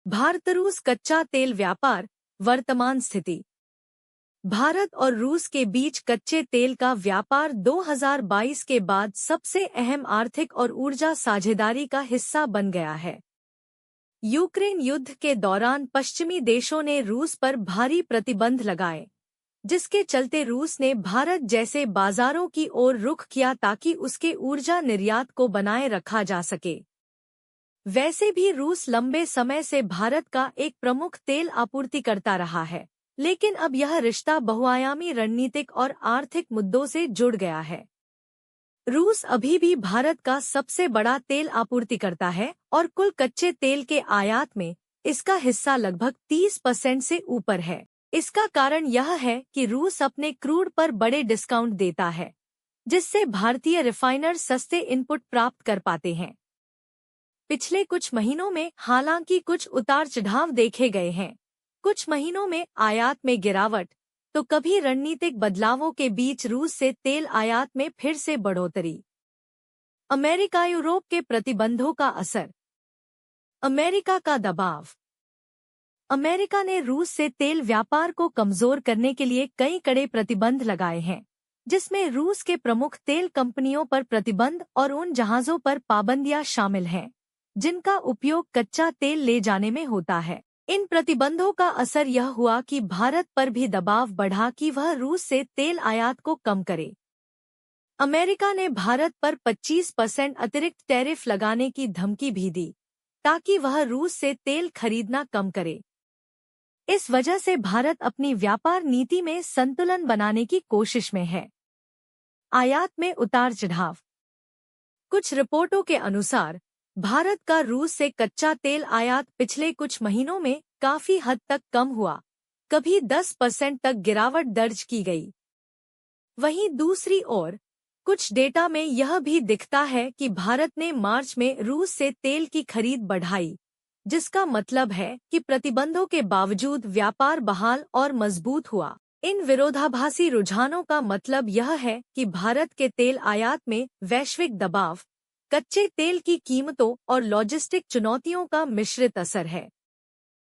भारत रूस कच्चा तेल व्यापार वर्तमान स्थिति। भारत और रूस के बीच कच्चे तेल का व्यापार 2022 के बाद सबसे अहम आर्थिक और ऊर्जा साझेदारी का हिस्सा बन गया है। यूक्रेन युद्ध के दौरान पश्चिमी देशों ने रूस पर भारी प्रतिबंध लगाए, जिसके चलते रूस ने भारत जैसे बाजारों की ओर रुख किया ताकि उसके ऊर्जा निर्यात को बनाए रखा जा सके। वैसे भी रूस लंबे समय से भारत का एक प्रमुख तेल आपूर्तिकर्ता रहा है, लेकिन अब यह रिश्ता बहुआयामी रणनीतिक और आर्थिक मुद्दों से जुड़ गया है। रूस अभी भी भारत का सबसे बड़ा तेल आपूर्तिकर्ता है और कुल कच्चे तेल के आयात में इसका हिस्सा लगभग 30% से ऊपर है। इसका कारण यह है कि रूस अपने क्रूड पर बड़े डिस्काउंट देता है, जिससे भारतीय रिफाइनर सस्ते इनपुट प्राप्त कर पाते हैं। पिछले कुछ महीनों में हालांकि कुछ उतार चढ़ाव देखे गए हैं। कुछ महीनों में आयात में गिरावट, तो कभी रणनीतिक बदलावों के बीच रूस से तेल आयात में फिर से बढ़ोतरी। अमेरिका यूरोप के प्रतिबंधों का असर। अमेरिका का दबाव। अमेरिका ने रूस से तेल व्यापार को कमजोर करने के लिए कई कड़े प्रतिबंध लगाए हैं, जिसमें रूस के प्रमुख तेल कंपनियों पर प्रतिबंध और उन जहाजों पर पाबंदियां शामिल हैं जिनका उपयोग कच्चा तेल ले जाने में होता है। इन प्रतिबंधों का असर यह हुआ कि भारत पर भी दबाव बढ़ा कि वह रूस से तेल आयात को कम करे। अमेरिका ने भारत पर 25% अतिरिक्त टैरिफ लगाने की धमकी भी दी, ताकि वह रूस से तेल खरीदना कम करे। इस वजह से भारत अपनी व्यापार नीति में संतुलन बनाने की कोशिश में है। आयात में उतार चढ़ाव। कुछ रिपोर्टों के अनुसार भारत का रूस से कच्चा तेल आयात पिछले कुछ महीनों में काफी हद तक कम हुआ, कभी 10% तक गिरावट दर्ज की गई। वहीं दूसरी ओर कुछ डेटा में यह भी दिखता है कि भारत ने मार्च में रूस से तेल की खरीद बढ़ाई, जिसका मतलब है कि प्रतिबंधों के बावजूद व्यापार बहाल और मजबूत हुआ। इन विरोधाभासी रुझानों का मतलब यह है कि भारत के तेल आयात में वैश्विक दबाव, कच्चे तेल की कीमतों और लॉजिस्टिक चुनौतियों का मिश्रित असर है।